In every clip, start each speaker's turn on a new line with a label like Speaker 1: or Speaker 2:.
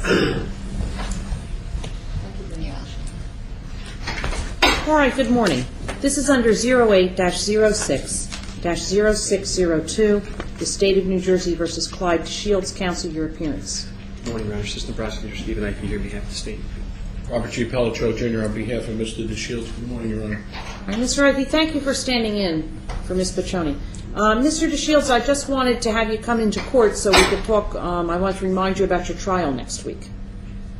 Speaker 1: All right, good morning. This is under 08-06-0602, the State of New Jersey versus Clyde Shields. Counsel, your appearance.
Speaker 2: Good morning, Your Honor. Assistant Prosecutor Stephen Eichen here on behalf of the State.
Speaker 3: Robert G. Pelletreau, Jr. on behalf of Mr. DeShields. Good morning, Your Honor.
Speaker 1: All right, Mr. Eichen, thank you for standing in for Ms. Piccioni. Mr. DeShields, I just wanted to have you come into court so we could talk. I want to remind you about your trial next week.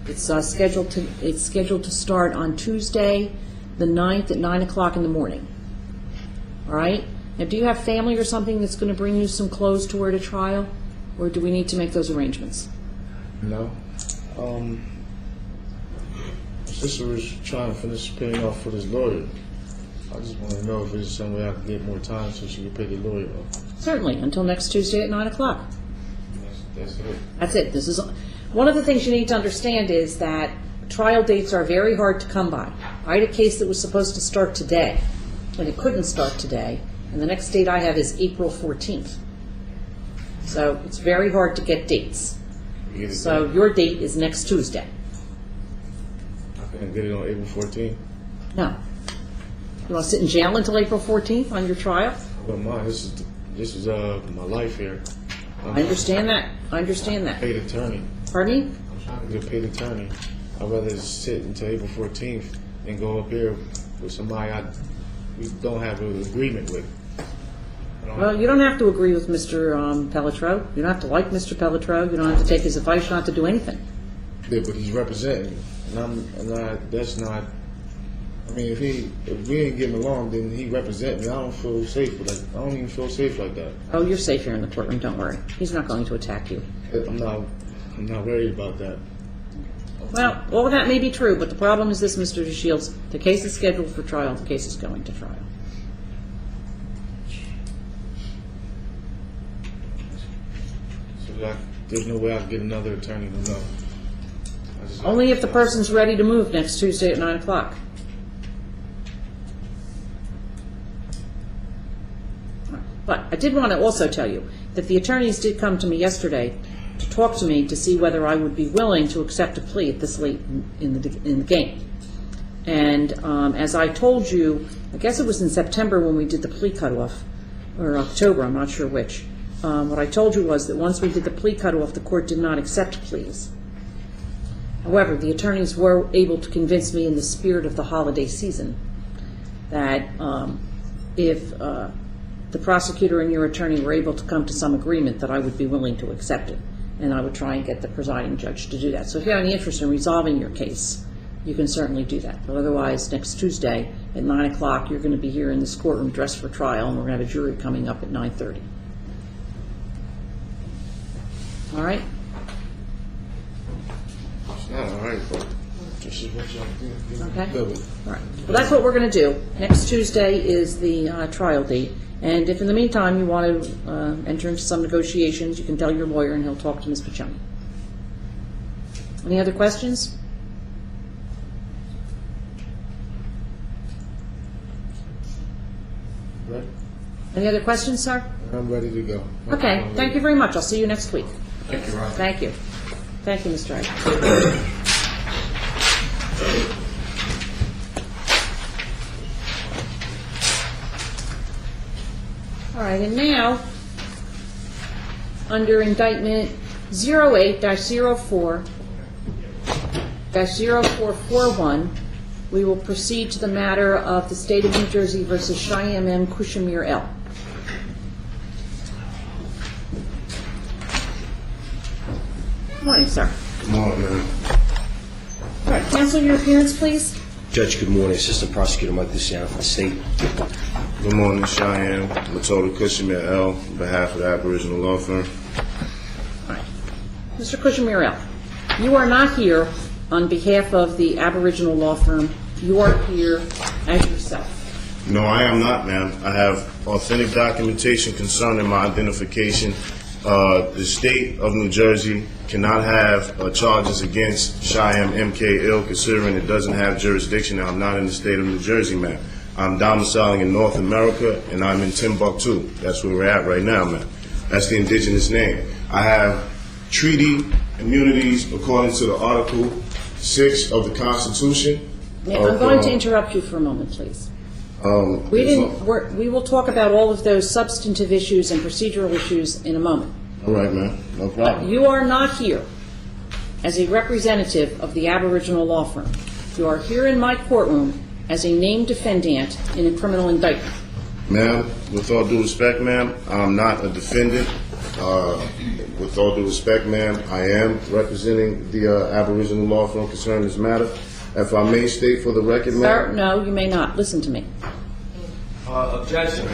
Speaker 1: It's scheduled to start on Tuesday, the 9th at 9 o'clock in the morning. All right? Now, do you have family or something that's going to bring you some clothes to wear to trial? Or do we need to make those arrangements?
Speaker 4: No. My sister was trying to finish paying off for this lawyer. I just want to know if there's some way I can get more time so she can pay the lawyer off.
Speaker 1: Certainly, until next Tuesday at 9 o'clock.
Speaker 4: That's it.
Speaker 1: That's it. This is one of the things you need to understand is that trial dates are very hard to come by. I had a case that was supposed to start today, and it couldn't start today, and the next date I have is April 14th. So it's very hard to get dates. So your date is next Tuesday.
Speaker 4: I couldn't get it on April 14th.
Speaker 1: No. You want to sit in jail until April 14th on your trial?
Speaker 4: I don't mind. This is my life here.
Speaker 1: I understand that. I understand that.
Speaker 4: Paid attorney.
Speaker 1: Pardon me?
Speaker 4: I'm trying to get paid attorney. I'd rather sit until April 14th and go up here with somebody we don't have an agreement with.
Speaker 1: Well, you don't have to agree with Mr. Pelletreau. You don't have to like Mr. Pelletreau. You don't have to take his advice not to do anything.
Speaker 4: Yeah, but he's representing me, that's not. I mean, if we ain't getting along, then he represent me. I don't feel safe with that. I don't even feel safe like that.
Speaker 1: Oh, you're safe here in the courtroom. Don't worry. He's not going to attack you.
Speaker 4: I'm not worried about that.
Speaker 1: Well, all of that may be true, but the problem is this, Mr. DeShields. The case is scheduled for trial. The case is going to trial.
Speaker 4: So there's no way I can get another attorney to know.
Speaker 1: Only if the person's ready to move next Tuesday at 9 o'clock. But I did want to also tell you that the attorneys did come to me yesterday to talk to me to see whether I would be willing to accept a plea at this late in the game. And as I told you, I guess it was in September when we did the plea cutoff, or October, I'm not sure which. What I told you was that once we did the plea cutoff, the court did not accept pleas. However, the attorneys were able to convince me in the spirit of the holiday season that if the prosecutor and your attorney were able to come to some agreement, that I would be willing to accept it, and I would try and get the presiding judge to do that. So if you have any interest in resolving your case, you can certainly do that. But otherwise, next Tuesday at 9 o'clock, you're going to be here in this courtroom dressed for trial, and we're going to have a jury coming up at 9:30. All right?
Speaker 4: It's not all right, but this is what y'all do.
Speaker 1: Okay. All right. Well, that's what we're going to do. Next Tuesday is the trial date. And if in the meantime you want to enter into some negotiations, you can tell your lawyer and he'll talk to Ms. Piccioni. Any other questions?
Speaker 4: Right?
Speaker 1: Any other questions, sir?
Speaker 4: I'm ready to go.
Speaker 1: Okay. Thank you very much. I'll see you next week.
Speaker 3: Thank you, Robert.
Speaker 1: Thank you. Thank you, Mr. Wright. All right, and now, under indictment 08-04-0441, we will proceed to the matter of the State of New Jersey versus Cheyenne M. Kushimir L. Good morning, sir.
Speaker 4: Good morning, man.
Speaker 1: All right, cancel your appearance, please.
Speaker 2: Judge, good morning. Assistant Prosecutor Mike Luciano for the State.
Speaker 4: Good morning, Cheyenne. Matilda Kushimir L. on behalf of the Aboriginal Law Firm.
Speaker 1: All right. Mr. Kushimir L., you are not here on behalf of the Aboriginal Law Firm. You are here as yourself.
Speaker 4: No, I am not, ma'am. I have authentic documentation concerning my identification. The state of New Jersey cannot have charges against Cheyenne M.K. Ill, considering it doesn't have jurisdiction. I'm not in the state of New Jersey, ma'am. I'm domiciling in North America, and I'm in Timbuktu. That's where we're at right now, man. That's the indigenous name. I have treaty immunities according to the Article 6 of the Constitution.
Speaker 1: I'm going to interrupt you for a moment, please. We will talk about all of those substantive issues and procedural issues in a moment.
Speaker 4: All right, man. No problem.
Speaker 1: You are not here as a representative of the Aboriginal law firm. You are here in my courtroom as a named defendant in a criminal indictment.
Speaker 4: Ma'am, with all due respect, ma'am, I'm not a defendant. With all due respect, ma'am, I am representing the Aboriginal law firm concerning this matter. If I may state for the record,
Speaker 1: Sir,
Speaker 4: ma'am.
Speaker 1: no, you may not. Listen to me.
Speaker 5: Objection.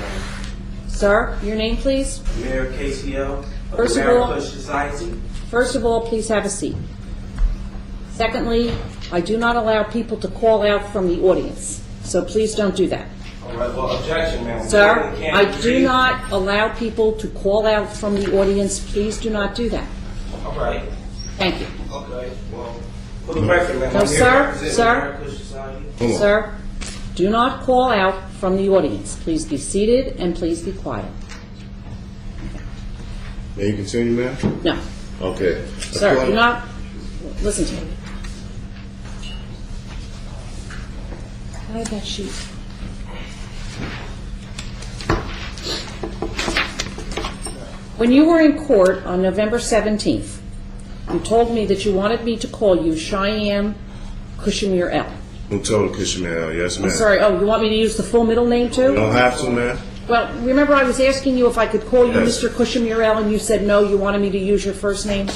Speaker 1: Sir, your name, please?
Speaker 5: Mayor KCL of
Speaker 1: First
Speaker 5: the
Speaker 1: of all-
Speaker 5: Marrakush Society.
Speaker 1: First of all, please have a seat. Secondly, I do not allow people to call out from the audience, so please don't do that.
Speaker 5: All right, well, objection, ma'am.
Speaker 1: Sir,
Speaker 5: Can't
Speaker 1: I do
Speaker 5: read.
Speaker 1: not allow people to call out from the audience. Please do not do that.
Speaker 5: All right,
Speaker 1: Thank you.
Speaker 5: okay, well, for the record, ma'am.
Speaker 1: No,
Speaker 5: I'm here
Speaker 1: sir,
Speaker 5: representing
Speaker 1: sir.
Speaker 5: the Marrakush Society.
Speaker 4: Hold on.
Speaker 1: Sir, do not call out from the audience. Please be seated and please be quiet.
Speaker 4: May you continue, ma'am?
Speaker 1: No.
Speaker 4: Okay.
Speaker 1: Sir, do
Speaker 4: According-
Speaker 1: not, listen to me. I have that sheet. When you were in court on November 17th, you told me that you wanted me to call you Cheyenne Kushmir L.
Speaker 4: Mutola Kushmael, yes, ma'am.
Speaker 1: I'm sorry, oh, you want me to use the full middle name too?
Speaker 4: You don't have to, ma'am.
Speaker 1: Well, remember I was asking you if I could call you
Speaker 4: Yes.
Speaker 1: Mr. Kushmir L, and you said no, you wanted me to use your first name?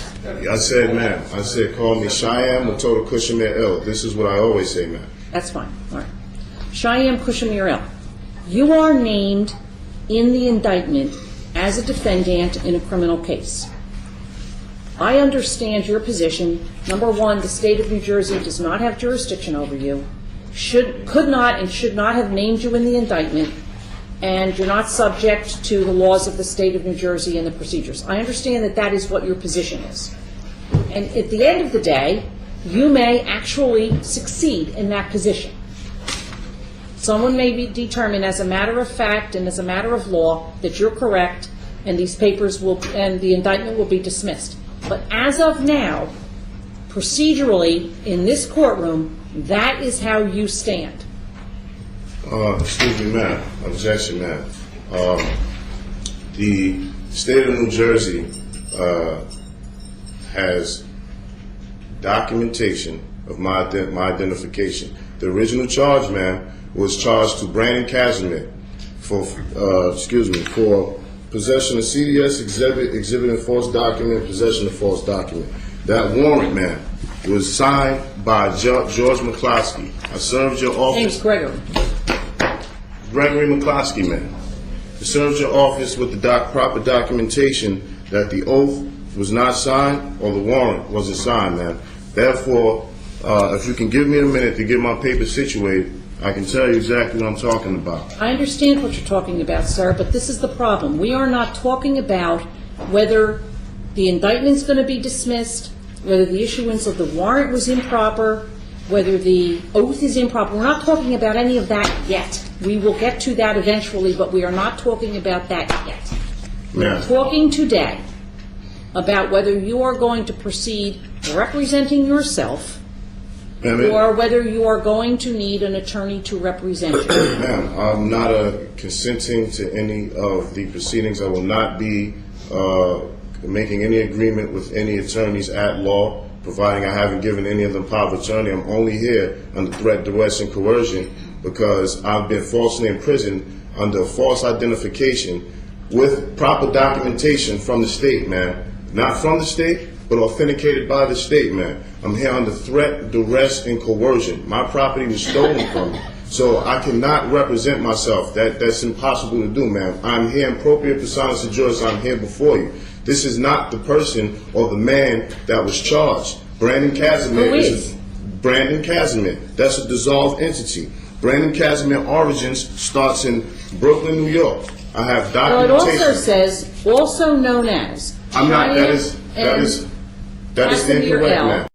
Speaker 4: I said, ma'am. I said, call me Cheyenne Mutola Kushmael. This is what I always say, ma'am.
Speaker 1: That's fine, all right. Cheyenne Kushmir L. You are named in the indictment as a defendant in a criminal case. I understand your position. Number one, the state of New Jersey does not have jurisdiction over you, could not and should not have named you in the indictment, and you're not subject to the laws of the state of New Jersey and the procedures. I understand that that is what your position is. And at the end of the day, you may actually succeed in that position. Someone may be determined as a matter of fact and as a matter of law that you're correct, and these papers will, and the indictment will be dismissed. But as of now, procedurally, in this courtroom, that is how you stand.
Speaker 4: Excuse me, ma'am. Objection, ma'am. The state of New Jersey has documentation of my identification. The original charge, ma'am, was charged to Brandon Casimir for possession of CDS exhibiting false document, possession of false document. That warrant, ma'am, was signed by George McCloskey. I served your
Speaker 1: James
Speaker 4: office.
Speaker 1: Gregory.
Speaker 4: Gregory McCloskey, ma'am. I served your office with the proper documentation that the oath was not signed or the warrant wasn't signed, ma'am. Therefore, if you can give me a minute to get my papers situated, I can tell you exactly what I'm talking about.
Speaker 1: I understand what you're talking about, sir, but this is the problem. We are not talking about whether the indictment's going to be dismissed, whether the issuance of the warrant was improper, whether the oath is improper. We're not talking about any of that yet. We will get to that eventually, but we are not talking about that yet.
Speaker 4: Ma'am.
Speaker 1: We're talking today about whether you are going to proceed representing yourself
Speaker 4: Ma'am,
Speaker 1: or whether you are going to need an attorney to represent you.
Speaker 4: Ma'am, I'm not consenting to any of the proceedings. I will not be making any agreement with any attorneys at law, providing I haven't given any of them power of attorney. I'm only here under threat, duress, and coercion because I've been falsely imprisoned under false identification with proper documentation from the state, ma'am. Not from the state, but authenticated by the state, ma'am. I'm here under threat, duress, and coercion. My property was stolen from me, so I cannot represent myself. That's impossible to do, ma'am. I'm here in appropriate personas de juris. I'm here before you. This is not the person or the man that was charged. Brandon Casimir
Speaker 1: Who is?
Speaker 4: Brandon Casimir. That's a dissolved entity. Brandon Casimir origins starts in Brooklyn, New York. I have
Speaker 1: Well, it
Speaker 4: documentation.
Speaker 1: also says, also known as
Speaker 4: I'm not. That
Speaker 1: Cheyenne
Speaker 4: is
Speaker 1: and
Speaker 4: incorrect,
Speaker 1: Casimir
Speaker 4: ma'am.
Speaker 1: L.